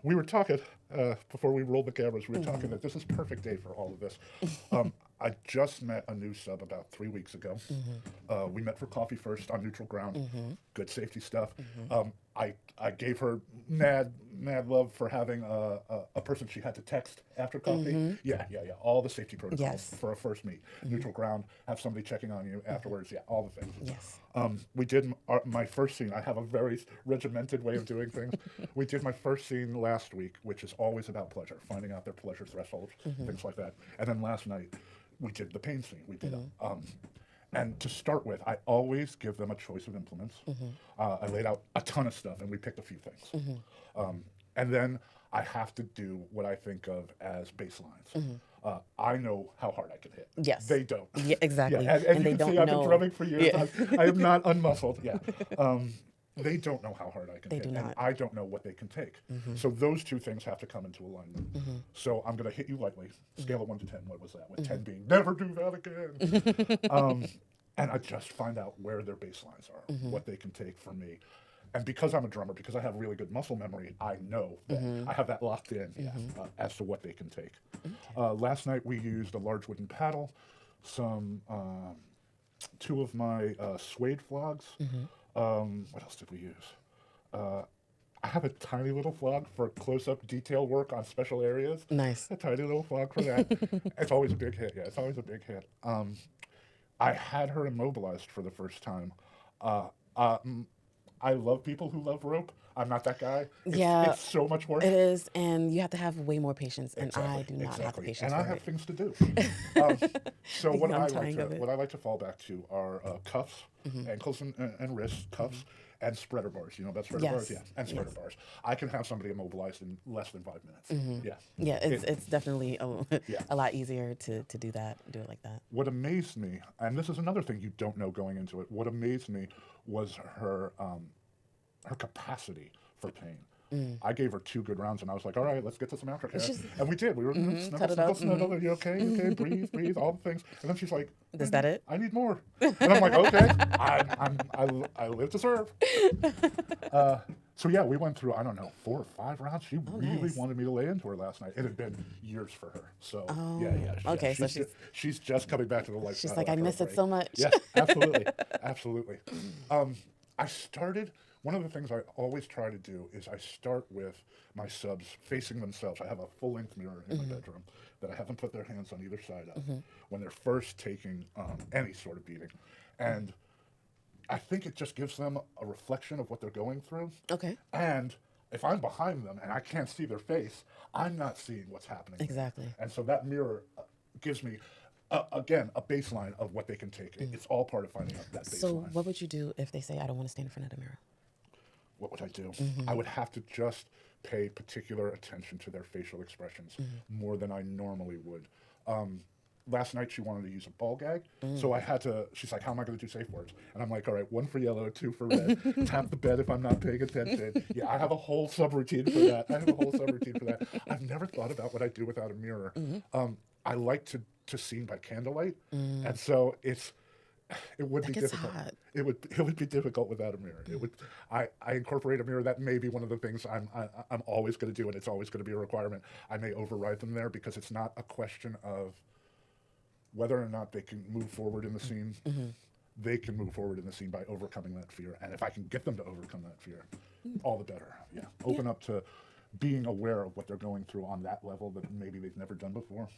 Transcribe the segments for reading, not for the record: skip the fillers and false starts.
we were talking before we rolled the cameras. We were talking that this is perfect day for all of this. I just met a new sub about 3 weeks ago. We met for coffee first on neutral ground. Good safety stuff. I gave her mad love for having a person she had to text after coffee. Yeah. All the safety protocols Yes. for a first meet. Neutral ground. Have somebody checking on you afterwards. Yeah, all the things. Yes. We did my first scene. I have a very regimented way of doing things. We did my first scene last week, which is always about pleasure, finding out their pleasure thresholds, things like that. And then last night, we did the pain scene. We did and to start with, I always give them a choice of implements. I laid out a ton of stuff, and we picked a few things. And then I have to do what I think of as baselines. I know how hard I can hit. Yes. They don't. Yeah, exactly. Yeah, and you they can don't see I've know. been drumming for years. Yeah. I am not unmuscled. Yeah. They don't know how hard I can They hit, do and not. I don't know what they can take. So those two things have to come into alignment. So I'm going to hit you lightly. Scale of 1 to 10. What was that? With 10 being never do that again. And I just find out where their baselines are, what they can take from me. And because I'm a drummer, because I have really good muscle memory, I know that I have that locked in as to what they can take. Last night we used a large wooden paddle, some two of my suede flogs. What else did we use? I have a tiny little flog for close-up detail work on special areas. Nice. A tiny little flog for that. It's always a big hit. Yeah, it's always a big hit. I had her immobilized for the first time. Uh, uh, mm, I love people who love rope. I'm not that guy. Yeah. It's so much work. It is, and you have to have way more patience, and I do not have the Exactly. patience And I for have it. things to do. um, so what I'm I tiring of it. what I like to fall back to are cuffs, ankles and wrists, cuffs, and spreader bars. You know about spreader bars? Yes. Yeah, and spreader Yes. bars. I can have somebody immobilized in less than 5 minutes. Yeah. Yeah, it's definitely Yeah. a lot easier to do it like that. What amazed me, and this is another thing you don't know going into it, what amazed me was her capacity for pain. I gave her 2 good rounds, and I was like, "All right, let's get to some aftercare," Just and we did. We were cut it up. snuggle. Are you okay? You okay? Breathe, all the things. And then she's like, Is that it? I need more. And I'm like, okay, I live to serve. So yeah, we went through, I don't know, 4 or 5 rounds. She really nice. wanted me to lay into her last night. It had been years for her. So okay, so she's just coming back to the lifestyle. She's like, I after a miss it break. so much. Yes, absolutely, absolutely. I started. One of the things I always try to do is I start with my subs facing themselves. I have a full-length mirror in my bedroom that I have them put their hands on either side of when they're first taking any sort of beating, and I think it just gives them a reflection of what they're going through. Okay. And if I'm behind them and I can't see their face, I'm not seeing what's happening. Exactly. And so that mirror gives me, again, a baseline of what they can take. It's all part of finding out that baseline. So what would you do if they say, I don't want to stand in front of the mirror? What would I do? I would have to just pay particular attention to their facial expressions more than I normally would. Last night she wanted to use a ball gag, so I had to. She's like, "How am I going to do safe words?" And I'm like, "All right, 1 for yellow, 2 for red. Tap the bed if I'm not paying attention." Yeah, I have a whole subroutine for that. I've never thought about what I do without a mirror. I like to scene by candlelight, and so it would That be gets difficult. hot. It would be difficult without a mirror. It would. I incorporate a mirror. That may be one of the things I'm always going to do, and it's always going to be a requirement. I may override them there because it's not a question of whether or not they can move forward in the scene. They can move forward in the scene by overcoming that fear, and if I can get them to overcome that fear, all the better. Yeah, open up to being aware of what they're going through on that level that maybe they've never done before.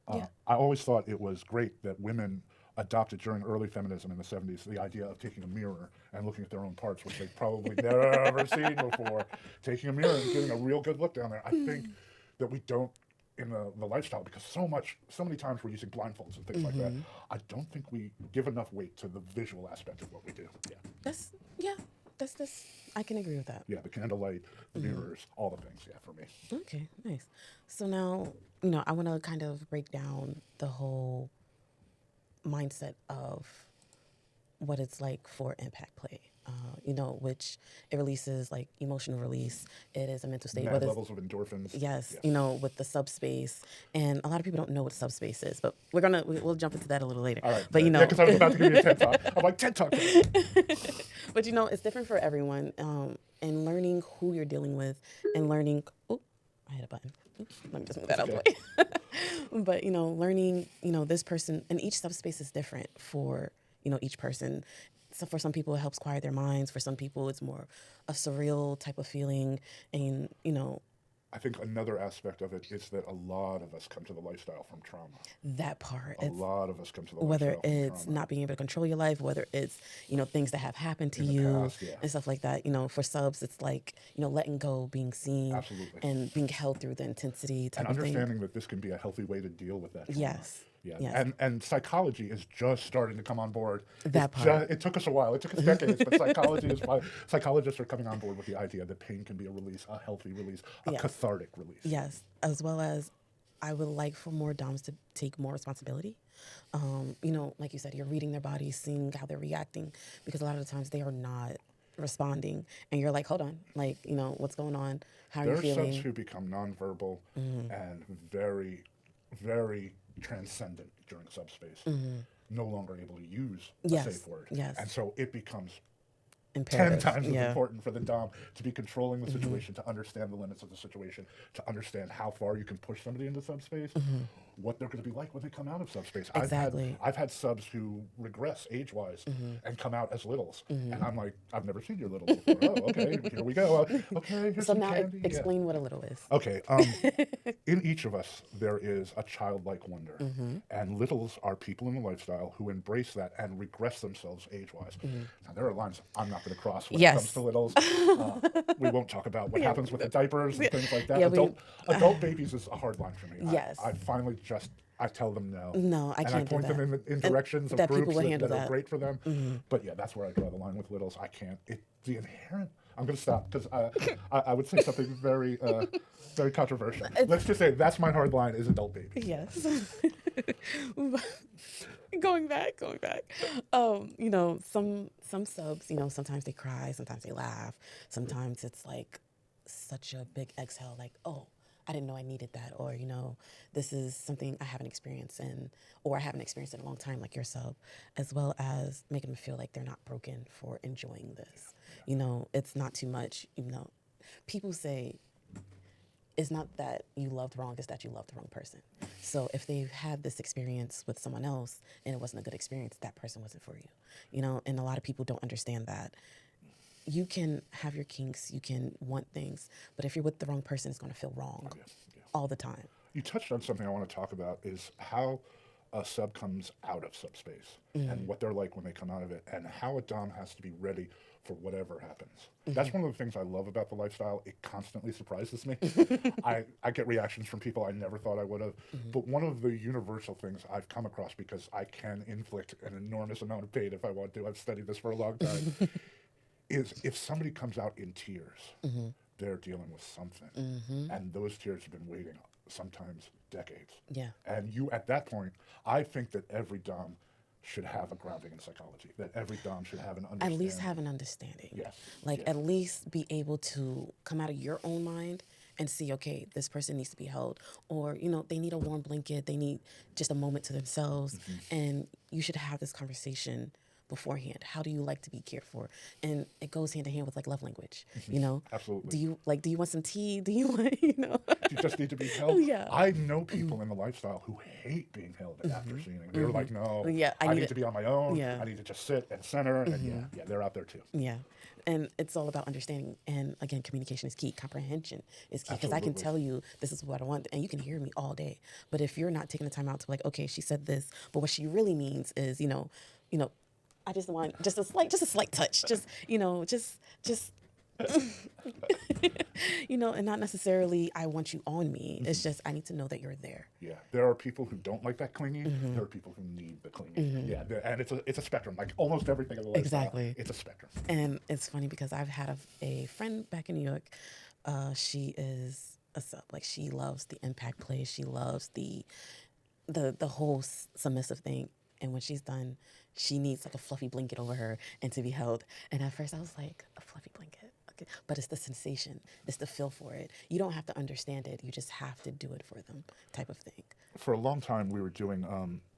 I always thought it was great that women adopted during early feminism in the 70s the idea of taking a mirror and looking at their own parts, which they've probably never seen before. Taking a mirror and getting a real good look down there. I think that we don't in the lifestyle because so many times we're using blindfolds and things like that. I don't think we give enough weight to the visual aspect of what we do. Yeah. That's I can agree with that. Yeah, the candlelight, the mirrors, all the things, yeah, for me. Okay, nice. So now, I want to kind of break down the whole mindset of what it's like for impact play. Which it releases like emotional release. It is a mental state. Mad Whether it's, levels of endorphins. yes, Yes. with the subspace, and a lot of people don't know what subspace is, but we'll jump into that a little later. All right. But Yeah, because I was about to give you a TED talk. I'm like, TED talk. but it's different for everyone. And learning who you're dealing with, and learning. Oh, I hit a button. Oops, let me just move that out of the way. But learning, this person, and each subspace is different for each person. So for some people, it helps quiet their minds. For some people, it's more a surreal type of feeling, and I think another aspect of it is that a lot of us come to the lifestyle from trauma. that part. A lot of us come to the Whether lifestyle from it's trauma. not being able to control your life, whether it's things that have happened to In the you past, yeah. and stuff like that. For subs, it's like letting go, being seen, Absolutely. and being held through the intensity type And of thing. understanding that this can be a healthy way to deal with that trauma. Yes. Yeah. Yes. And psychology is just starting to come on board. That part. It took us a while. It took us decades, but psychologists are coming on board with the idea that pain can be a release, a healthy release, a Yes. cathartic release. Yes, as well as I would like for more doms to take more responsibility. Like you said, you're reading their bodies, seeing how they're reacting, because a lot of the times they are not responding, and you're like, hold on, like, what's going on? How are There you are feeling? subs who become nonverbal and very, very transcendent during subspace, no longer able to use a Yes, safe word. yes. And so it becomes 10 Imperative. times as Yeah. important for the Dom to be controlling the situation, to understand the limits of the situation, to understand how far you can push somebody into subspace, what they're going to be like when they come out of subspace. Exactly. I've had subs who regress age-wise and come out as littles. And I'm like, I've never seen your littles before. Oh, okay, here we go. Okay, here's So some now candy. Yeah. explain what a little is. Okay, in each of us, there is a childlike wonder. And littles are people in the lifestyle who embrace that and regress themselves age-wise. Now, there are lines I'm not going to cross when it Yes. comes to littles. We won't talk about what happens with the diapers and things like that. Yeah, adult babies is a hard line for me. Yes. I finally I tell them no. No, I and can't do I point them that. in directions of that people groups will that handle are that. great for them. But yeah, that's where I draw the line with littles. I can't. The inherent. I'm going to stop because I would say something very very controversial. Let's just say that's my hard line is adult babies. Yes. going back. Some subs, sometimes they cry, sometimes they laugh, sometimes it's like such a big exhale, like, oh, I didn't know I needed that, or this is something I haven't experienced in, or I haven't experienced in a long time, like your sub, as well as making them feel like they're not broken for enjoying this. It's not too much. People say it's not that you loved wrong, it's that you loved the wrong person. So if they've had this experience with someone else and it wasn't a good experience, that person wasn't for you. And a lot of people don't understand that. You can have your kinks, you can want things, but if you're with the wrong person, it's going to feel wrong all the time. You touched on something I want to talk about is how a sub comes out of subspace and what they're like when they come out of it, and how a Dom has to be ready for whatever happens. That's one of the things I love about the lifestyle. It constantly surprises me. I get reactions from people I never thought I would have. But one of the universal things I've come across, because I can inflict an enormous amount of pain if I want to, I've studied this for a long time, is if somebody comes out in tears, they're dealing with something. And those tears have been waiting sometimes decades. Yeah. And at that point, I think that every Dom should have a grounding in psychology, that every Dom should have an understanding. At least have an understanding. Yes. Like, yes. at least be able to come out of your own mind and see, okay, this person needs to be held, or, they need a warm blanket, they need just a moment to themselves, and you should have this conversation beforehand. How do you like to be cared for? And it goes hand in hand with like love language, Absolutely. Do you want some tea? Do you want, You just need to be held. Yeah. I know people in the lifestyle who hate being held after seeing it. They're like, no, Yeah, I need to be on my own. Yeah. I need to just sit and center. And yeah, they're out there too. Yeah. And it's all about understanding. And again, communication is key. Comprehension is key. Because I can Absolutely. tell you this is what I want, and you can hear me all day. But if you're not taking the time out to be like, okay, she said this, but what she really means is, I just want just a slight touch, just and not necessarily I want you on me. It's just I need to know that you're there. Yeah, there are people who don't like that clinging. There are people who need the clinging. Yeah, and it's a spectrum. Like almost everything in the lifestyle, Exactly. it's a spectrum. And it's funny because I've had a friend back in New York. She is a sub. Like, she loves the impact play. She loves the whole submissive thing. And when she's done, she needs like a fluffy blanket over her and to be held. And at first I was like, a fluffy blanket. Okay. But it's the sensation, it's the feel for it. You don't have to understand it. You just have to do it for them type of thing. For a long time, we were doing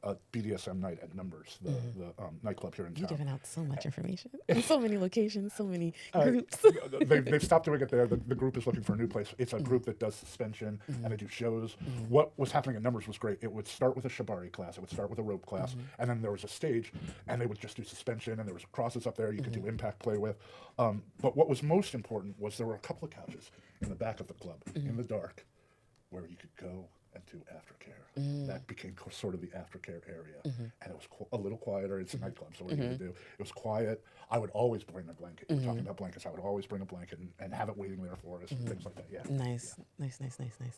a BDSM night at Numbers, the nightclub here in You're town. giving out so much information. And so many locations, so many groups. They've stopped doing it there. The group is looking for a new place. It's a group that does suspension and they do shows. What was happening at Numbers was great. It would start with a shibari class. It would start with a rope class, and then there was a stage, and they would just do suspension, and there was crosses up there you could do impact play with. But what was most important was there were a couple of couches in the back of the club in the dark where you could go and do aftercare. That became sort of the aftercare area, and it was a little quieter. It's a nightclub, so what are you going to do? It was quiet. I would always bring a blanket. We're talking about blankets. I would always bring a blanket and have it waiting there for us and things like that. Yeah. Nice, nice, nice, nice, nice.